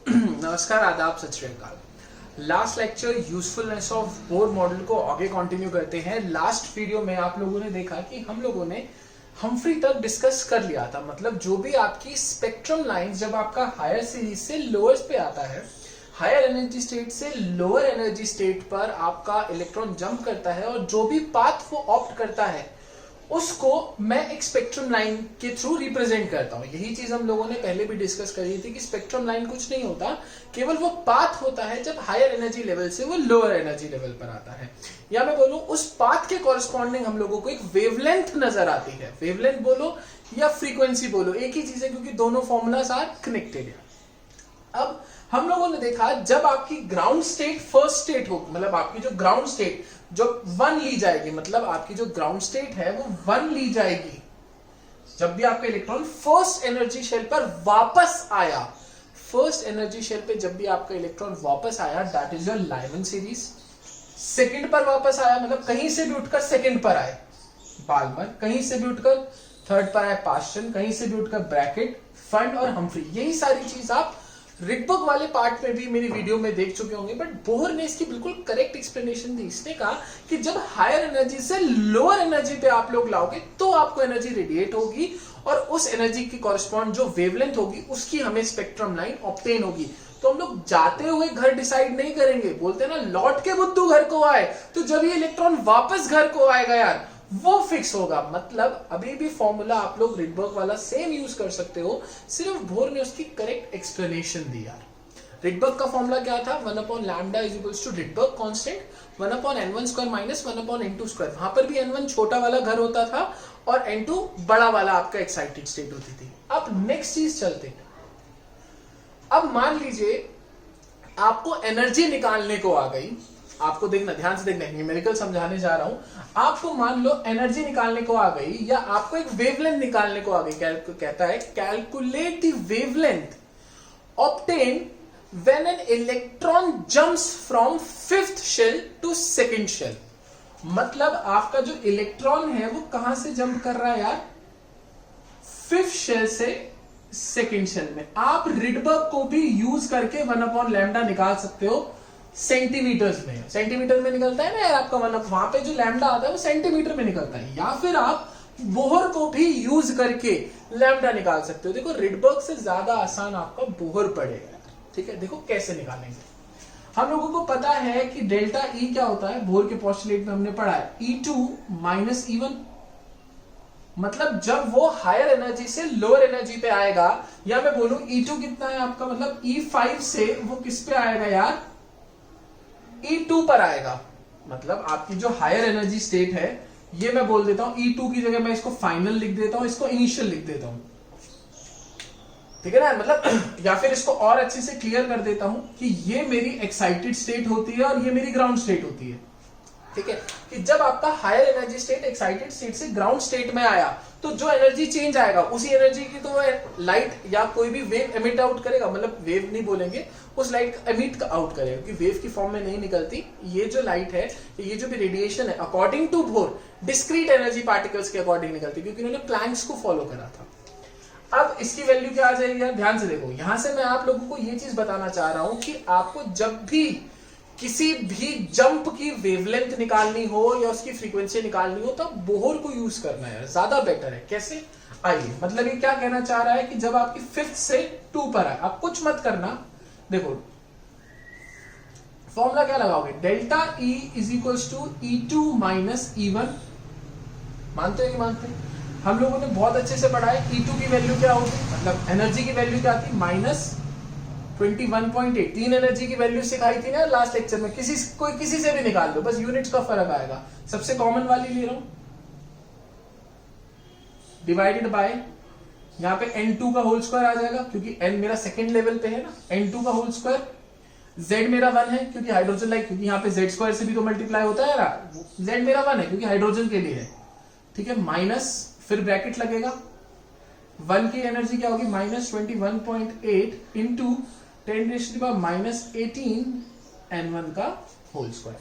नमस्कार, आदाब, सत श्री अकाल। Last lecture usefulness of Bohr model को आगे कंटिन्यू करते हैं। लास्ट वीडियो में आप लोगों ने देखा कि हम लोगों ने हम्फ्री तक डिस्कस कर लिया था। मतलब जो भी आपकी स्पेक्ट्रम लाइंस जब आपका हायर सीरीज से लोअर्स पे आता है, हायर एनर्जी स्टेट से लोअर एनर्जी स्टेट पर आपका इलेक्ट्रॉन जंप करता है और जो भी पाथ वो ऑप्ट करता है उसको मैं एक स्पेक्ट्रम लाइन के थ्रू रिप्रेजेंट करता हूं। यही चीज हम लोगों ने पहले भी डिस्कस करी थी कि स्पेक्ट्रम लाइन कुछ नहीं होता, केवल वो पाथ होता है जब हायर एनर्जी लेवल से वो लोअर एनर्जी लेवल पर आता है। या मैं बोलूं उस पाथ के कॉरेस्पॉन्डिंग हम लोगों को एक वेवलेंथ नजर आती है। वेवलेंथ बोलो या फ्रीक्वेंसी बोलो, एक ही चीज है क्योंकि दोनों फॉर्मूलाज आर कनेक्टेड है। अब हम लोगों ने देखा जब आपकी ग्राउंड स्टेट फर्स्ट स्टेट होगी, मतलब आपकी जो ग्राउंड स्टेट जो 1 ली जाएगी, मतलब आपकी जो ग्राउंड स्टेट है वो 1 ली जाएगी जब भी आपका इलेक्ट्रॉन फर्स्ट एनर्जी शेल पर वापस आया। फर्स्ट एनर्जी शेल पे जब भी आपका इलेक्ट्रॉन वापस आया, that is your Lyman series. Second पर वापस आया, मतलब कहीं से भी उठकर सेकंड पर आए बाल्मर, कहीं से भी उठकर थर्ड पर आए पास्चन, कहीं से भी उठकर ब्रैकेट, फंड और हम्फ्री। यही सारी चीज आप रिडबर्ग वाले पार्ट में भी मेरी वीडियो में देख चुके होंगे। बट बोहर ने इसकी बिल्कुल करेक्ट एक्सप्लेनेशन दी। इसने कहा कि जब हायर एनर्जी से लोअर एनर्जी पे आप लोग लाओगे तो आपको एनर्जी रेडिएट होगी और उस एनर्जी की कॉरेस्पॉन्ड जो वेवलेंथ होगी उसकी हमें स्पेक्ट्रम लाइन ऑब्टेन होगी। तो हम लोग जाते हुए घर डिसाइड नहीं करेंगे, बोलते हैं ना लौट के बुद्धू घर को आए, तो जब ये इलेक्ट्रॉन वापस घर को आएगा यार वो फिक्स होगा। मतलब अभी भी फॉर्मूला आप लोग रिडबर्ग वाला सेम यूज कर सकते हो, सिर्फ बोहर ने उसकी करेक्ट एक्सप्लेनेशन दी यार। रिडबर्ग का फॉर्मूला क्या था? 1/λ is equals to Rydberg constant 1/n1² minus 1/n2²। वहां पर भी n1 छोटा वाला घर होता था और n2 बड़ा वाला आपका एक्साइटेड स्टेट होती थी। अब नेक्स्ट चीज चलते हैं। अब मान लीजिए आपको एनर्जी निकालने को आ गई, आपको देखना, ध्यान से देखना, न्यूमेरिकल समझाने जा रहा हूं। आपको मान लो एनर्जी निकालने को आ गई या आपको एक वेवलेंथ निकालने को आ गई। कहता है calculate the wavelength obtain when an electron jumps from fifth shell to second shell. मतलब आपका जो इलेक्ट्रॉन है वो कहां से जंप कर रहा है यार? फिफ्थ शेल से सेकंड शेल में। आप रिडबर्ग को भी यूज करके 1/λ निकाल सकते हो सेंटीमीटर्स में। सेंटीमीटर में निकलता है ना यार आपका 1, वहां पे जो लैम्डा आता है वो सेंटीमीटर में निकलता है। या फिर आप बोहर को भी यूज करके लैम्डा निकाल सकते हो। देखो रिडबर्ग से ज्यादा आसान आपका बोहर पड़ेगा, ठीक है। देखो कैसे निकालेंगे। हम लोगों को पता है कि डेल्टा ई क्या होता है, बोहर के पोस्टुलेट में हमने पढ़ा है E2 माइनस E1। मतलब जब वो हायर एनर्जी से लोअर एनर्जी पे आएगा, या मैं बोलूं E2 कितना है आपका, मतलब E5 से वो किस पे आएगा यार? E2 पर आएगा। मतलब आपकी जो हायर एनर्जी स्टेट है, ये मैं बोल देता हूं E2 की जगह मैं इसको फाइनल लिख देता हूं, इसको इनिशियल लिख देता हूं, ठीक है ना। मतलब या फिर इसको और अच्छे से क्लियर कर देता हूं कि ये मेरी एक्साइटेड स्टेट होती है और ये मेरी ग्राउंड स्टेट होती है, ठीक है। कि जब आपका higher energy state excited state से ग्राउंड स्टेट में आया तो जो एनर्जी चेंज आएगा उसी एनर्जी की तो लाइट या कोई भी वेव एमिट आउट करेगा। मतलब वेव नहीं बोलेंगे, उस लाइट एमिट आउट करेगा क्योंकि वेव की फॉर्म में नहीं निकलती। ये जो लाइट है, ये जो भी रेडिएशन है, according to Bohr discrete energy particles के अकॉर्डिंग निकलती, क्योंकि उन्होंने प्लैंक्स को फॉलो करा था। अब इसकी वैल्यू क्या आ जाएगी यार? ध्यान से देखो, यहां से मैं आप लोगों को ये चीज बताना चाह रहा हूं कि आपको जब भी किसी भी जंप की वेवलेंथ निकालनी हो या उसकी फ्रीक्वेंसी निकालनी हो, तब बोहर को यूज करना है, ज्यादा बेटर है। कैसे? आइए, मतलब ये क्या कहना चाह रहा है कि जब आपकी फिफ्थ से 2 पर आए, आप कुछ मत करना। देखो फॉर्मूला क्या लगाओगे? Delta E is equals to E2 minus E1। मानते हो कि मानते हैं? हम लोगों ने बहुत अच्छे से पढ़ा है E2 की वैल्यू क्या होगी, मतलब एनर्जी की वैल्यू क्या थी? -21.8। 3 एनर्जी की वैल्यू सिखाई थी ना लास्ट लेक्चर में। किसी से भी निकाल लो, बस यूनिट्स का फर्क आएगा। सबसे कॉमन वाली ले रहा हूं, डिवाइडेड बाय, यहां पे n2 का होल स्क्वायर आ जाएगा क्योंकि n मेरा सेकंड लेवल पे है ना, n2 का होल स्क्वायर। z मेरा 1 है क्योंकि हाइड्रोजन लाइक, क्योंकि यहाँ पे z स्क्वायर से भी तो मल्टीप्लाई होता है ना। z मेरा 1 है क्योंकि हाइड्रोजन के लिए है, ठीक है। माइनस, फिर ब्रैकेट लगेगा, 1 की एनर्जी क्या होगी? -21.8 इंटू 10⁻⁻18 n1 का होल स्क्वायर।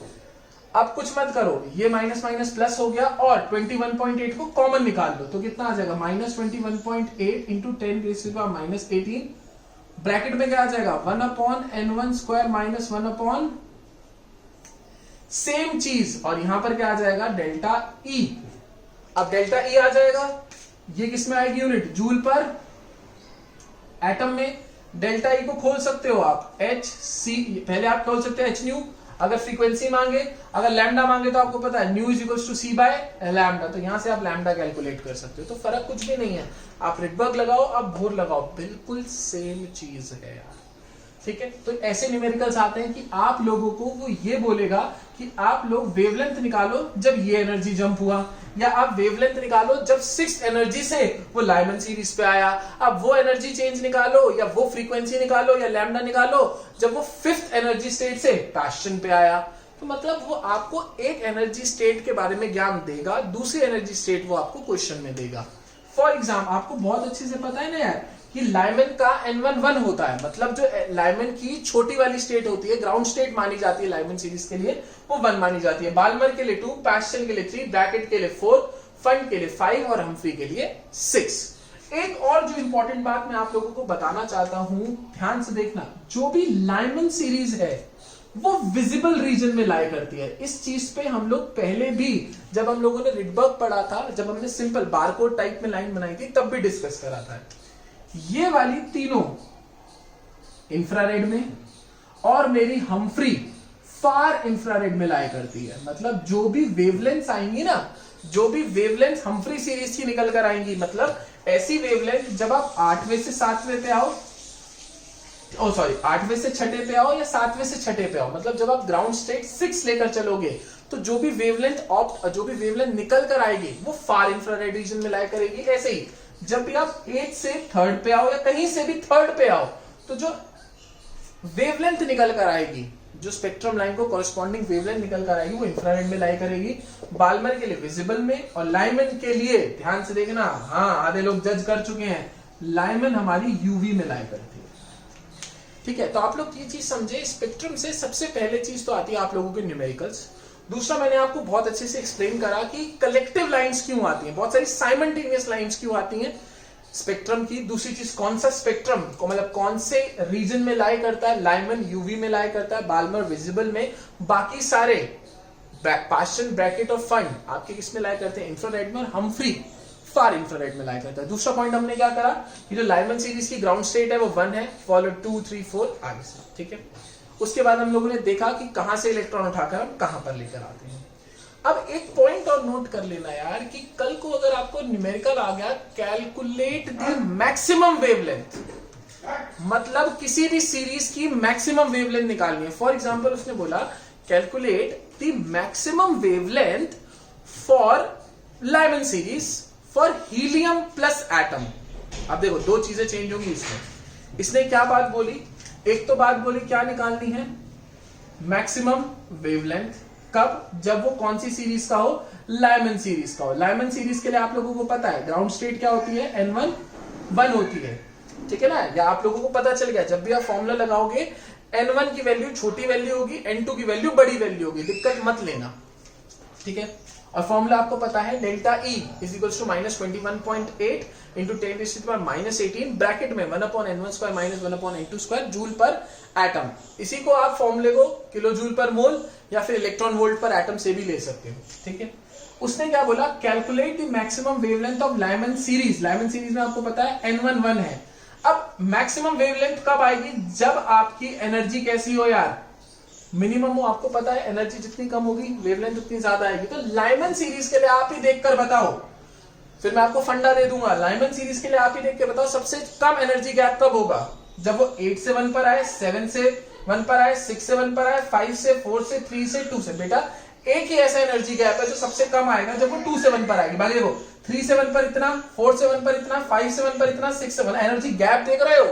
अब कुछ मत करो, ये माइनस माइनस प्लस हो गया और 21.8 को कॉमन निकाल लो तो कितना आ जाएगा? -21.8 इंटू 10⁻⁻18 ब्रैकेट में क्या आ जाएगा 1/n1 स्क्वायर माइनस 1 सेम चीज, और यहां पर क्या आ जाएगा डेल्टा E। अब डेल्टा E आ जाएगा, ये किस में आएगी यूनिट, जूल पर एटम में। डेल्टा E को खोल सकते हो आप HC, पहले आप खोल सकते हैं h न्यू, अगर फ्रीक्वेंसी मांगे, अगर लैम्डा मांगे तो आपको पता है nu is equal to C by lambda, तो यहां से आप लैम्डा कैलकुलेट कर सकते हो। तो फर्क कुछ भी नहीं है, आप रिडबर्ग लगाओ, आप बोर लगाओ, बिल्कुल सेम चीज है यार, ठीक है। तो ऐसे न्यूमेरिकल्स आते हैं कि आप लोगों को वो ये बोलेगा कि आप लोग वेवलेंथ निकालो जब ये एनर्जी जंप हुआ, या आप वेवलेंथ निकालो जब 6th एनर्जी से वो लाइमन सीरीज पे आया। अब वो एनर्जी चेंज निकालो, या वो फ्रीक्वेंसी निकालो, या लैम्डा निकालो जब वो 5th एनर्जी स्टेट से पैशन पे आया। तो मतलब वो आपको एक एनर्जी स्टेट के बारे में ज्ञान देगा, दूसरी एनर्जी स्टेट वो आपको क्वेश्चन में देगा। फॉर एग्जाम्पल आपको बहुत अच्छे से पता है ना यार कि लाइमन का N1 1 होता है, मतलब जो लाइमन की छोटी वाली स्टेट होती है, ग्राउंड स्टेट मानी जाती है लाइमन सीरीज के लिए, वो 1 मानी जाती है। बाल्मर के लिए 2, पैशन के लिए 3, ब्रैकेट के लिए 4, फंड के लिए 5 और हम्फ्री के लिए 6। एक और जो इंपॉर्टेंट बात मैं आप लोगों को बताना चाहता हूं, ध्यान से देखना, जो भी लाइमन सीरीज है वो विजिबल रीजन में लाई करती है। इस चीज पे हम लोग पहले भी जब हम लोगों ने रिडबर्ग पढ़ा था, जब हमने सिंपल बारकोड टाइप में लाइन बनाई थी, तब भी डिस्कस करा था। ये वाली तीनों इंफ्रारेड में और मेरी हम्फ्री फार इंफ्रारेड में लाई करती है। मतलब जो भी वेवलेंथ आएंगी ना, जो भी वेवलेंथ हम्फ्री सीरीज की निकल कर आएंगी, मतलब ऐसी वेवलेंथ जब आप 8वें से 7वें पे आओ, 8वें से 6ठे पे आओ या 7वें से 6ठे पे आओ, मतलब जब आप ग्राउंड स्टेट 6 लेकर चलोगे, तो जो भी वेवलेंथ निकल कर आएगी वो फार इंफ्रारेड रीजन में लाई करेगी। ऐसे ही जब भी आप 8 से 3rd पे आओ या कहीं से भी 3rd पे आओ, तो जो वेवलेंथ निकल कर आएगी, जो स्पेक्ट्रम लाइन को कॉरेस्पॉन्डिंग वेवलेंथ निकल कर आएगी, वो इंफ्रारेड में लाई करेगी। बाल्मर के लिए विजिबल में, और लाइमन के लिए ध्यान से देखना, हाँ आधे लोग जज कर चुके हैं, लाइमन हमारी यूवी में लाई करती है, ठीक है। तो आप लोग ये चीज समझे, स्पेक्ट्रम से सबसे पहले चीज तो आती है आप लोगों के न्यूमेरिकल्स। दूसरा मैंने आपको बहुत अच्छे से एक्सप्लेन करा कि कलेक्टिव लाइंस क्यों आती हैं, बहुत सारी साइमल्टेनियस लाइंस क्यों आती हैं स्पेक्ट्रम की। दूसरी चीज कौन सा स्पेक्ट्रम को, मतलब कौन से रीजन में लाई करता है, लाइमन यूवी में लाई करता है, बाल्मर विजिबल में, बाकी सारे पैशन, ब्रैकेट और फंड आपके किस में लाई करते हैं, इंफ्रारेड में, और हम्फ्री फार इंफ्रारेड में लाई करता है। दूसरा पॉइंट हमने क्या करा, ये जो लाइमन सीरीज की ग्राउंड स्टेट है वो 1 है, फॉलोड 2 3 4 आगे से, ठीक है। उसके बाद हम लोगों ने देखा कि कहां से इलेक्ट्रॉन उठाकर हम कहां पर लेकर आते हैं। अब एक पॉइंट और नोट कर लेना यार कि कल को अगर आपको न्यूमेरिकल आ गया, कैलकुलेट द मैक्सिमम वेवलेंथ, मतलब किसी भी सीरीज की मैक्सिमम वेवलेंथ निकालनी है। फॉर एग्जांपल उसने बोला calculate the maximum wavelength for Lyman series for helium plus atom. अब देखो दो चीजें चेंज होंगी इसमें। इसने क्या बात बोली, एक तो बात बोली क्या निकालनी है, मैक्सिमम वेवलेंथ, कब, जब वो कौन सी सीरीज का हो, लाइमन सीरीज का हो। लाइमन सीरीज के लिए आप लोगों को पता है ग्राउंड स्टेट क्या होती है, N1 1 होती है, ठीक है ना, या आप लोगों को पता चल गया। जब भी आप फॉर्मूला लगाओगे N1 की वैल्यू छोटी वैल्यू होगी, N2 की वैल्यू बड़ी वैल्यू होगी, दिक्कत मत लेना, ठीक है। और फॉर्मूला आपको पता है delta E is equals to -21.8 into 10⁻⁻18 bracket में 1/n1 square minus 1/n2 square joule पर एटम। इसी को आप फॉर्मूले को किलो जूल पर मोल या फिर इलेक्ट्रॉन वोल्ट पर एटम से भी ले सकते हो, ठीक है। उसने क्या बोला, calculate the maximum wavelength of Lyman series. Lyman series में आपको पता है N1 1 है। अब मैक्सिमम वेवलेंथ कब आएगी, जब आपकी एनर्जी कैसी हो यार, मिनिमम हो। आपको पता है एनर्जी जितनी कम होगी वेवलेंथ उतनी ज्यादा आएगी। तो लाइमन सीरीज के लिए आप ही देखकर बताओ, फिर मैं आपको फंडा दे दूंगा। लाइमन सीरीज के लिए आप ही देख के बताओ सबसे कम एनर्जी गैप कब होगा, जब वो 8 से 1 पर आए, 7 से 1 पर आए, 6 से 1 पर आए, 5 से 4 से 3 से 2 से। बेटा एक ही ऐसा एनर्जी गैप है जो सबसे कम आएगा जब वो 2 से 1 पर आएगी। बाकी देखो 3 से 1 पर इतना, 4 से 1 पर इतना, 5 से 1 पर इतना, 6 से 1, एनर्जी गैप देख रहे हो।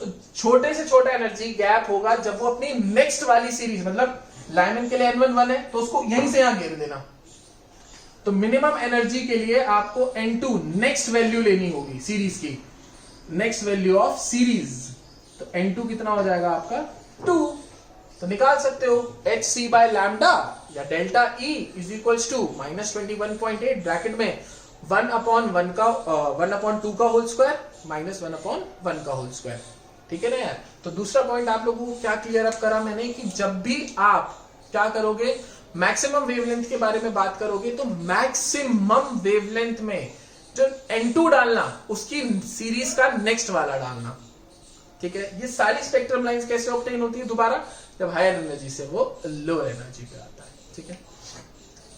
तो छोटे से छोटा एनर्जी गैप होगा जब वो अपनी नेक्स्ट वाली सीरीज, मतलब लाइमन के लिए N1 1 है तो उसको यहीं से यहां घेर देना। तो मिनिमम एनर्जी के लिए आपको N2 नेक्स्ट वैल्यू लेनी होगी सीरीज की, नेक्स्ट वैल्यू ऑफ सीरीज। तो N2 कितना हो जाएगा आपका 2। तो निकाल सकते हो hc बाय लैम्डा या delta E is equals to -21.8 bracket में 1/2 का होल स्क्वायर माइनस 1/1 का होल स्क्वायर। ठीक है ना यार। तो दूसरा पॉइंट आप लोगों को क्या क्लियर अप करा मैंने कि जब भी आप क्या करोगे, मैक्सिमम वेवलेंथ के बारे में बात करोगे, तो मैक्सिमम वेवलेंथ में जो N2 डालना उसकी सीरीज का नेक्स्ट वाला डालना, ठीक है। ये सारी स्पेक्ट्रम लाइंस कैसे ऑब्टेन होती है दोबारा, जब हायर एनर्जी से वो लोअर एनर्जी पे आता है, ठीक है।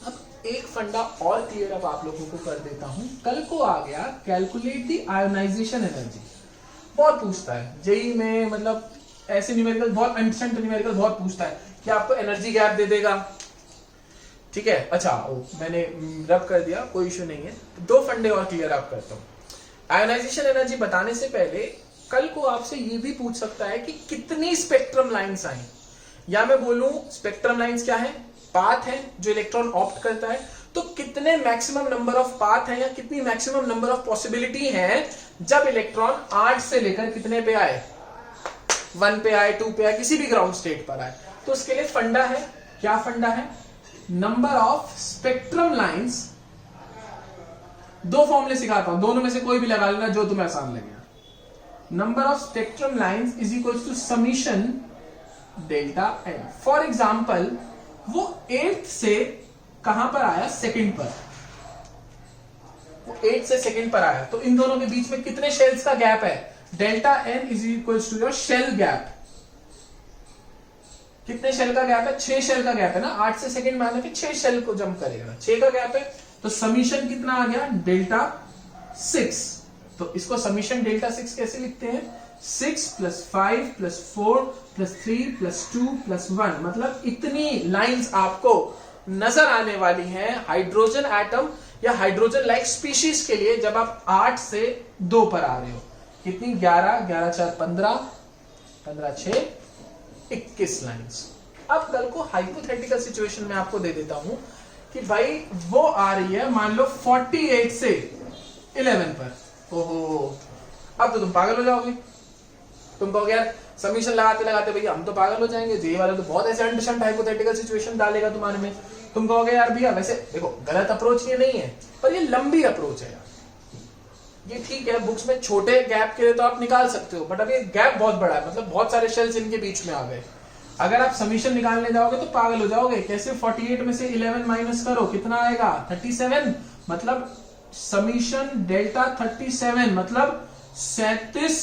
अब एक फंडा और क्लियर अप आप लोगों को कर देता हूं। कल को आ गया कैलकुलेट द आयोनाइजेशन एनर्जी, बहुत पूछता है जेई में, मतलब ऐसे न्यूमेरिकल बहुत इंस्टेंट न्यूमेरिकल बहुत पूछता है कि आपको एनर्जी गैप दे देगा, ठीक है। अच्छा मैंने रब कर दिया, कोई इश्यू नहीं है। तो दो फंडे और क्लियर अप करता हूं। आयोनाइजेशन एनर्जी बताने से पहले कल को आपसे ये भी पूछ सकता है कि कितनी स्पेक्ट्रम लाइंस आई, या मैं बोलूं स्पेक्ट्रम लाइंस क्या है, पाथ है जो इलेक्ट्रॉन ऑप्ट करता है, तो कितने मैक्सिमम नंबर ऑफ पाथ है या कितनी मैक्सिमम नंबर ऑफ पॉसिबिलिटी है जब इलेक्ट्रॉन 8 से लेकर कितने पे आए, 1 पे आए, 2 पे आए, किसी भी ग्राउंड स्टेट पर आए। तो उसके लिए फंडा है, क्या फंडा है, नंबर ऑफ स्पेक्ट्रम लाइंस। दो फॉर्मूले सिखाता हूं, दोनों में से कोई भी लगा लेना जो तुम्हें आसान लगेगा। Number of spectrum lines is equal to summation delta n. For example वो 8th से कहां पर आया, सेकंड पर, वो 8 से सेकंड पर आया, तो इन दोनों के बीच में कितने शेल्स का गैप है, delta n is equal to your shell gap. कितने शेल का गैप है, 6 शेल का गैप है ना, 8 से सेकंड में आने के 6 शेल को जंप करेगा, 6 का गैप है, तो समीशन कितना आ गया, डेल्टा 6। तो इसको समीशन डेल्टा 6 कैसे लिखते हैं, 6 + 5 + 4 + 3 + 2 + 1, मतलब इतनी लाइंस आपको नजर आने वाली हैं हाइड्रोजन एटम या हाइड्रोजन लाइक स्पीशीज के लिए जब आप 8 से 2 पर आ रहे हो। कितनी, 11, 11 4 15, 15 6 21 लाइंस। अब कल को हाइपोथेटिकल सिचुएशन में आपको दे देता हूं कि भाई वो आ रही है मान लो 48 से 11 पर, ओहो अब तो तुम पागल हो जाओगे, तुम कहोगे यार समीशन लगाते लगाते भैया हम तो पागल हो जाएंगे, जे वाला तो बहुत ऐसे अंडरस्टैंड हाइपोथेटिकल सिचुएशन डालेगा तुम्हारे में। तुम कहोगे यार भैया वैसे देखो गलत अप्रोच ये नहीं है, पर ये लंबी अप्रोच है यार, ये ठीक है बुक्स में छोटे गैप के लिए तो आप निकाल सकते हो, बट अब ये गैप बहुत बड़ा है, मतलब बहुत सारे शेल्स इनके बीच में आ गए। अगर आप समीशन निकालने जाओगे तो पागल हो जाओगे, कैसे 48 में से 11 माइनस करो, कितना आएगा 37, मतलब समीशन डेल्टा 37 मतलब 37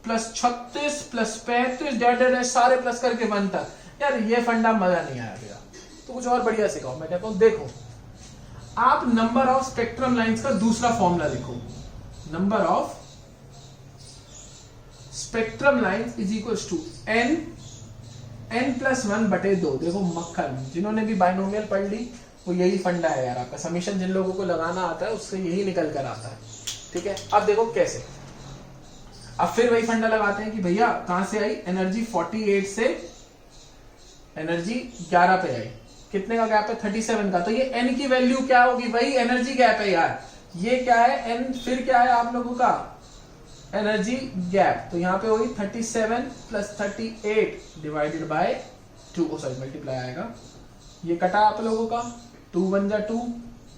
+ 36 + 35 डेड सारे प्लस करके 1 तक। यार ये फंडा मजा नहीं आया भैया, तो कुछ और बढ़िया सिखाओ। मैं कहता हूं देखो आप नंबर ऑफ स्पेक्ट्रम लाइंस का दूसरा फॉर्मूला लिखो, number of spectrum lines is equal to n + 1/2। देखो मक्खन, जिन्होंने भी बाइनोमियल पढ़ ली वो यही फंडा है यार आपका, समीशन जिन लोगों को लगाना आता है उससे यही निकल कर आता है, ठीक है। अब देखो कैसे, अब फिर वही फंडा लगाते हैं कि भैया कहां से आई एनर्जी, 48 से एनर्जी 11 पे आई, कितने का गैप है 37 का, तो ये n की वैल्यू क्या होगी, वही एनर्जी गैप है यार, ये क्या है n, फिर क्या है आप लोगों का एनर्जी गैप, तो यहाँ पे होगी 37 + 38 डिवाइडेड बाय 2, सॉरी मल्टीप्लाई आएगा, ये कटा आप लोगों का 2 × 1 = 2,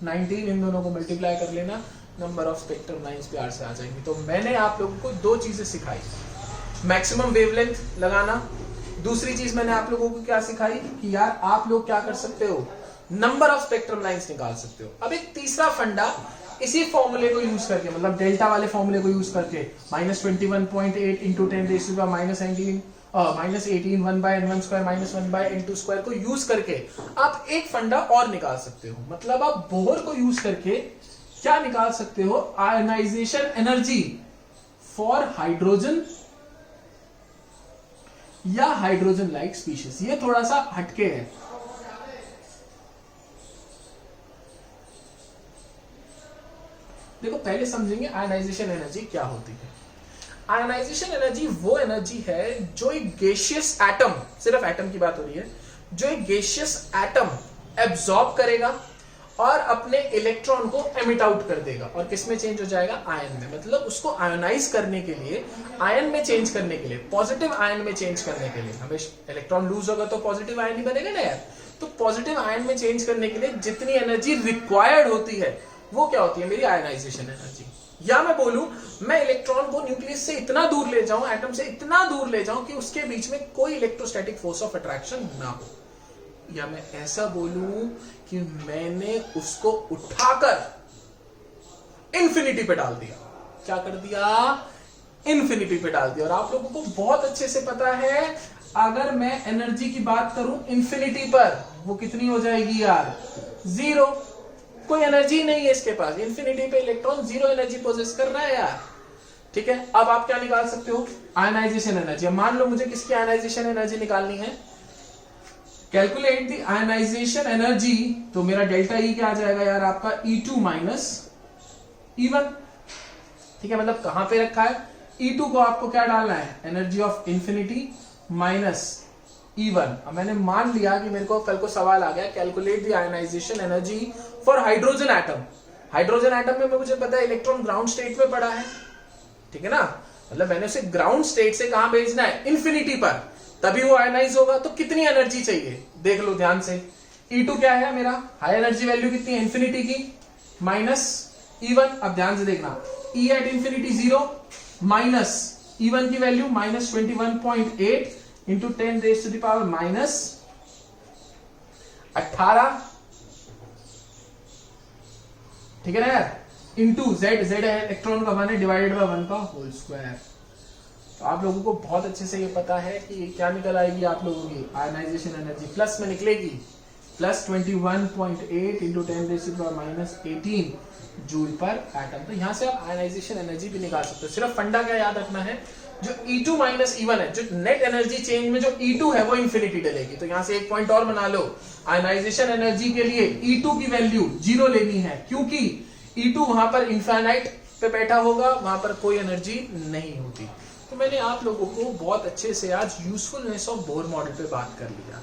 19, इन दोनों को मल्टीप्लाई कर लेना, नंबर ऑफ स्पेक्ट्रम लाइंस प्यार से आ जाएंगी। तो मैंने आप लोगों को दो चीजें सिखाई, मैक्सिमम वेवलेंथ लगाना, दूसरी चीज मैंने आप लोगों को क्या सिखाई कि यार आप लोग क्या कर सकते हो, नंबर ऑफ स्पेक्ट्रम लाइंस निकाल सकते हो। अब एक तीसरा फंडा इसी फॉर्मूले को यूज करके, मतलब डेल्टा वाले फॉर्मूले को यूज करके, -21.8 × 10⁻⁻⁻18 -18 1/n1² -1/n2² को यूज करके आप एक फंडा और निकाल सकते हो। मतलब आप बोहर को यूज करके क्या निकाल सकते हो, आयोनाइजेशन एनर्जी फॉर हाइड्रोजन या हाइड्रोजन लाइक स्पीशीज। ये थोड़ा सा हटके है, देखो पहले समझेंगे आयोनाइजेशन एनर्जी क्या होती है। आयोनाइजेशन एनर्जी वो एनर्जी है जो एक गैसियस एटम, सिर्फ एटम की बात हो रही है, जो एक गैसियस एटम एब्जॉर्ब करेगा और अपने इलेक्ट्रॉन को एमिट आउट कर देगा, और किस में चेंज हो जाएगा, आयन में। मतलब उसको आयोनाइज करने के लिए, आयन में चेंज करने के लिए, पॉजिटिव आयन में चेंज करने के लिए, हमें इलेक्ट्रॉन लूज होगा तो पॉजिटिव आयन ही बनेगा ना यार, तो पॉजिटिव आयन में चेंज करने के लिए जितनी एनर्जी रिक्वायर्ड होती है वो क्या होती है, मेरी आयोनाइजेशन एनर्जी। या मैं बोलूं मैं इलेक्ट्रॉन को न्यूक्लियस से इतना दूर ले जाऊं, एटम से इतना दूर ले जाऊं कि उसके बीच में कोई इलेक्ट्रोस्टैटिक फोर्स ऑफ अट्रैक्शन ना हो, या मैं ऐसा बोलूं कि मैंने उसको उठाकर इंफिनिटी पे डाल दिया। क्या कर दिया? इंफिनिटी पे डाल दिया। और आप लोगों को बहुत अच्छे से पता है अगर मैं एनर्जी की बात करूं इंफिनिटी पर, वो कितनी हो जाएगी यार? जीरो। कोई एनर्जी नहीं है इसके पास। इंफिनिटी पे इलेक्ट्रॉन जीरो एनर्जी पोजेस कर रहा है यार। ठीक है, अब आप क्या निकाल सकते हो? Ionisation energy. मान लो मुझे किसकी आयनाइजेशन एनर्जी निकालनी है, कैलकुलेट द आयनाइजेशन एनर्जी, तो मेरा डेल्टा ई क्या आ जाएगा यार आपका? E2 minus E1। ठीक है, मतलब कहां पे रखा है? E2 को आपको क्या डालना है? Energy of infinity minus E1। अब मैंने मान लिया कि मेरे को कल को सवाल आ गया calculate the ionisation energy for hydrogen atom. Hydrogen atom में मुझे पता है इलेक्ट्रॉन ग्राउंड स्टेट में पड़ा है, ठीक है ना, मतलब मैंने उसे ग्राउंड स्टेट से कहां भेजना है? इंफिनिटी पर, तभी वो आयनाइज होगा। तो कितनी एनर्जी चाहिए देख लो ध्यान से। E2 क्या है मेरा? हाई एनर्जी वैल्यू कितनी है इंफिनिटी की? Minus E1। अब ध्यान से देखना, E at infinity 0 minus E1 की value minus 21.8 into 10 raise to the power minus 18, ठीक है ना यार, इंटू जेड, जेड इलेक्ट्रॉन का 1 है, डिवाइडेड बाय 1 का होल स्क्वायर। तो आप लोगों को बहुत अच्छे से ये पता है कि क्या निकल आएगी आप लोगों की आयनाइजेशन एनर्जी, प्लस में निकलेगी plus 21.8 into 10 raise to power minus 18 joule पर एटम। तो यहां से आप आयनाइजेशन एनर्जी भी निकाल सकते हो। सिर्फ फंडा क्या याद रखना है, जो E2 माइनस E1 है, जो नेट एनर्जी चेंज में जो E2 है वो इंफिनिटी डलेगी। तो यहां से एक पॉइंट और बना लो, आयनाइजेशन एनर्जी के लिए E2 की वैल्यू 0 लेनी है, क्योंकि E2 वहां पर इनफाइनाइट पे बैठा होगा, वहां पर कोई एनर्जी नहीं होती। तो मैंने आप लोगों को बहुत अच्छे से आज यूजफुलनेस ऑफ बोर मॉडल पे बात कर लिया।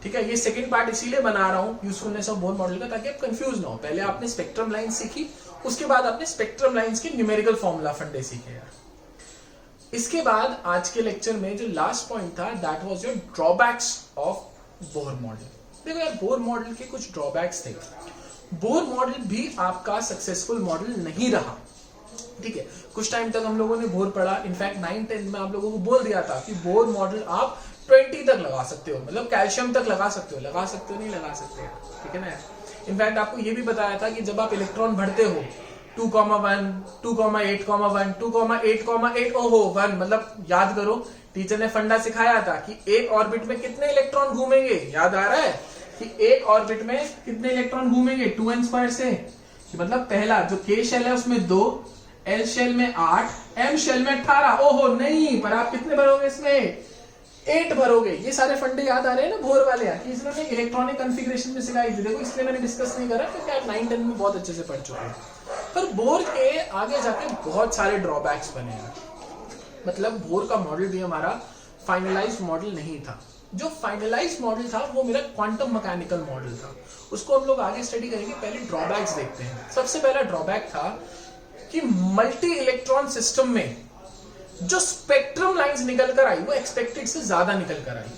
ठीक है, ये सेकंड पार्ट इसीलिए बना रहा हूं यूजफुलनेस ऑफ बोर मॉडल का, ताकि आप कंफ्यूज ना हो। पहले आपने स्पेक्ट्रम लाइन सीखी, उसके बाद आपने स्पेक्ट्रम लाइंस के न्यूमेरिकल फॉर्मूला फंडे सीखे यार। इसके बाद आज के लेक्चर में जो लास्ट पॉइंट था that was your drawbacks of Bohr model. देखो यार, बोर मॉडल के कुछ ड्रॉबैक्स थे। बोर मॉडल भी आपका सक्सेसफुल मॉडल नहीं रहा। ठीक है, कुछ टाइम तक हम लोगों ने बोर पढ़ा। इनफैक्ट 9-10 में आप लोगों को बोल दिया था कि बोर मॉडल आप 20 तक लगा सकते हो, मतलब कैल्शियम तक लगा सकते हो, नहीं लगा सकते, ठीक है ना। इनफैक्ट आपको ये भी बताया था कि जब आप इलेक्ट्रॉन भरते हो 2,1, 2,8,1, 2,8,8, ओहो 1, मतलब याद करो टीचर ने फंडा सिखाया था कि एक ऑर्बिट में कितने इलेक्ट्रॉन घूमेंगे, याद आ रहा है कि एक ऑर्बिट में कितने इलेक्ट्रॉन घूमेंगे 2n² से, मतलब पहला जो K शेल है उसमें 2, L शेल में 8, M शेल में 18। ओहो नहीं, पर आप कितने भरोगे इसमें? 8 भरोगे। ये सारे फंडे याद आ रहे हैं ना बोर वाले कि इसने इलेक्ट्रॉनिक कॉन्फ़िगरेशन में सिखाई थी। देखो इसलिए मैंने डिस्कस नहीं करा क्योंकि आप 9-10 में बहुत अच्छे से पढ़ चुके हैं। पर बोर के आगे जाके बहुत सारे ड्रॉबैक्स बने हैं। मतलब बोर का मॉडल भी हमारा फाइनलाइज्ड मॉडल नहीं था। जो फाइनलाइज्ड मॉडल था वो मेरा क्वांटम मैकेनिकल मॉडल था। उसको हम लोग आगे स्टडी करेंगे। पहले ड्रॉबैक्स देखते हैं। सबसे पहला ड्रॉबैक था कि मल्टी इलेक्ट्रॉन सिस्टम में जो स्पेक्ट्रम लाइंस निकल कर आई वो एक्सपेक्टेड से ज्यादा निकल कर आई।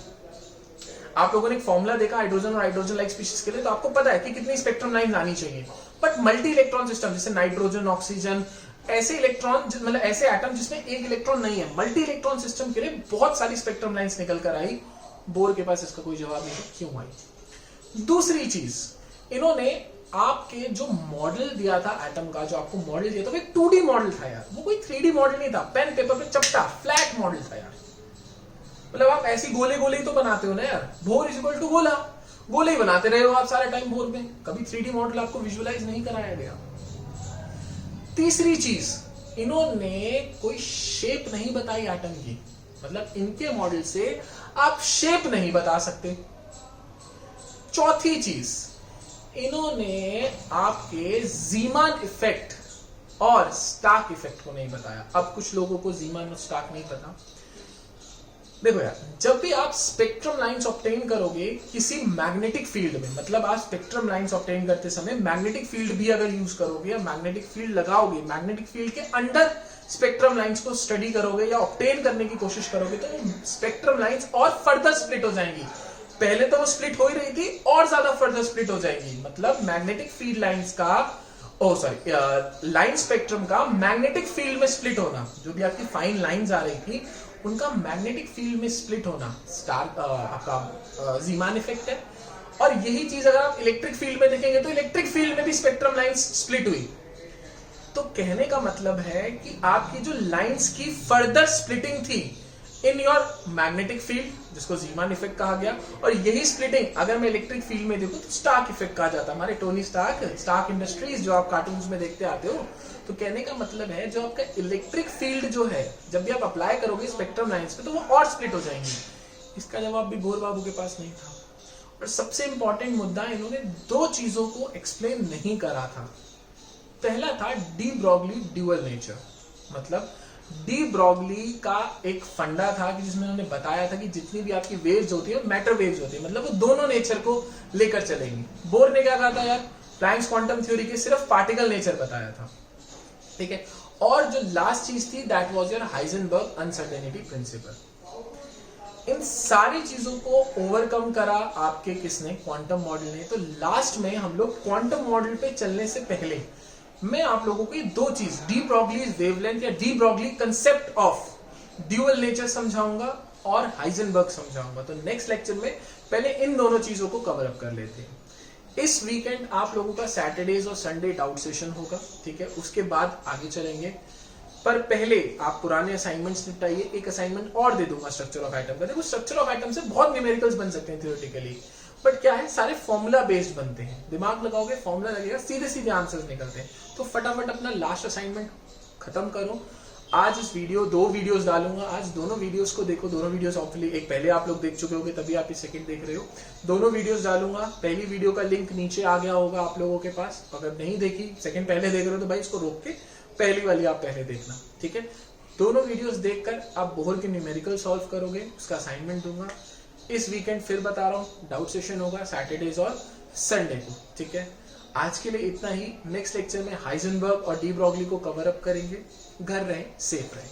आप लोगों ने एक फॉर्मूला देखा हाइड्रोजन और हाइड्रोजन लाइक स्पीशीज के लिए, तो आपको पता है कि कितनी स्पेक्ट्रम लाइंस आनी चाहिए। बट मल्टी इलेक्ट्रॉन सिस्टम जैसे नाइट्रोजन, ऑक्सीजन, ऐसे इलेक्ट्रॉन मतलब ऐसे एटम जिसमें एक इलेक्ट्रॉन नहीं है, मल्टी इलेक्ट्रॉन सिस्टम के लिए बहुत सारी स्पेक्ट्रम लाइंस निकल कर आई। बोर के पास इसका कोई जवाब नहीं, क्यों आई। दूसरी चीज, इन्होंने आपके जो मॉडल दिया था एटम का, जो आपको मॉडल दिया था वो एक 2D मॉडल था यार, वो कोई 3D मॉडल नहीं था। पेन पेपर पे चपटा फ्लैट मॉडल था यार। मतलब आप ऐसी गोले गोले ही तो बनाते हो ना यार, बोर इज इक्वल टू गोला, गोले ही बनाते रहे हो आप सारा टाइम बोर में, कभी 3D मॉडल आपको विजुअलाइज नहीं कराया गया। तीसरी चीज, इन्होंने कोई शेप नहीं बताई एटम की, मतलब इनके मॉडल से आप शेप नहीं बता सकते। चौथी चीज, इन्होंने आपके ज़ीमान इफेक्ट और स्टार्क इफेक्ट को नहीं बताया। अब कुछ लोगों को ज़ीमान और स्टार्क नहीं पता। देखो यार, जब भी आप स्पेक्ट्रम लाइंस ऑब्टेन करोगे किसी मैग्नेटिक फील्ड में, मतलब आप स्पेक्ट्रम लाइंस ऑब्टेन करते समय मैग्नेटिक फील्ड भी अगर यूज करोगे या मैग्नेटिक फील्ड लगाओगे, मैग्नेटिक फील्ड के अंडर स्पेक्ट्रम लाइंस को स्टडी करोगे या ऑब्टेन करने की कोशिश करोगे, तो स्पेक्ट्रम लाइंस और फर्दर स्प्लिट हो जाएंगी। पहले तो वो स्प्लिट हो ही रही थी और ज्यादा फर्दर स्प्लिट हो जाएगी। मतलब मैग्नेटिक फील्ड लाइंस का लाइन स्पेक्ट्रम का मैग्नेटिक फील्ड में स्प्लिट होना, जो भी आपकी फाइन लाइंस आ रही थी उनका मैग्नेटिक फील्ड में स्प्लिट होना स्टार आपका ज़ीमान इफेक्ट है। और यही चीज अगर आप इलेक्ट्रिक फील्ड में देखेंगे तो इलेक्ट्रिक फील्ड में भी स्पेक्ट्रम लाइंस स्प्लिट हुई। तो कहने का मतलब है कि आपकी जो लाइंस की फर्दर स्प्लिटिंग थी इन योर मैग्नेटिक फील्ड, जिसको ज़ीमान इफेक्ट कहा गया, और यही स्प्लिटिंग अगर मैं इलेक्ट्रिक फील्ड में देखूं तो स्टार्क इफेक्ट कहा जाता है। हमारे टोनी स्टार्क इंडस्ट्रीज जो आप कार्टून्स में देखते आते हो। तो कहने का मतलब है जो आपका इलेक्ट्रिक फील्ड जो है जब भी आप अप्लाई करोगे स्पेक्ट्रम लाइंस पे तो वो और स्प्लिट हो जाएंगी। इसका जवाब भी बोर बाबू के पास नहीं था। और सबसे इंपॉर्टेंट मुद्दा, इन्होंने दो चीजों को एक्सप्लेन नहीं करा था। पहला था डी ब्रॉगली ड्यूअल नेचर, मतलब डी ब्रॉगली का एक फंडा था कि जिसमें उन्होंने बताया था कि जितनी भी आपकी वेव्स होती है मैटर वेव्स होती है, मतलब वो दोनों नेचर को लेकर चलेंगी। बोर ने क्या कहा था यार, प्लैंक्स क्वांटम थ्योरी के सिर्फ पार्टिकल नेचर बताया था, ठीक है। और जो लास्ट चीज थी that was your Heisenberg uncertainty principle. इन सारी चीजों को ओवरकम करा आपके किसने, क्वांटम मॉडल ने। तो लास्ट में हम लोग क्वांटम मॉडल पे चलने से पहले मैं आप लोगों को ये दो चीज, डी ब्रॉगली वेवलेंथ या de Broglie concept of dual nature समझाऊंगा और हाइजेनबर्ग समझाऊंगा। तो नेक्स्ट लेक्चर में पहले इन दोनों चीजों को कवर अप कर लेते हैं। इस वीकेंड आप लोगों का सैटरडेज और संडे डाउट सेशन होगा, ठीक है। उसके बाद आगे चलेंगे, पर पहले आप पुराने असाइनमेंट्स निपटाइए। एक असाइनमेंट और दे दूंगा स्ट्रक्चर ऑफ एटम का। देखो स्ट्रक्चर ऑफ एटम से बहुत न्यूमेरिकल्स बन सकते हैं थियोरेटिकली, बट क्या है सारे फॉर्मूला बेस्ड बनते हैं। दिमाग लगाओगे फॉर्मूला लगेगा, सीधे सीधे आंसर्स निकलते हैं। तो फटाफट अपना लास्ट असाइनमेंट खत्म करो। आज इस दो वीडियोस डालूंगा, आज दोनों वीडियोस को देखो। दोनों वीडियोस ऑफली एक पहले आप लोग देख चुके होंगे तभी आप इस सेकंड देख रहे हो। दोनों वीडियोस डालूंगा, पहली वीडियो का लिंक नीचे आ गया होगा आप लोगों के पास। अगर नहीं देखी, सेकंड पहले देख रहे हो तो भाई इसको रोक के पहली वाली आप पहले देखना, ठीक है। दोनों वीडियोस देखकर आप बोहर के न्यूमेरिकल सॉल्व करोगे, उसका असाइनमेंट दूंगा। इस वीकेंड फिर बता रहा हूँ डाउट सेशन होगा सैटरडेज और संडे को, ठीक है। आज के लिए इतना ही। नेक्स्ट लेक्चर में हाइजेनबर्ग और डी ब्रॉगली को कवर अप करेंगे। घर रहें, सेफ रहें।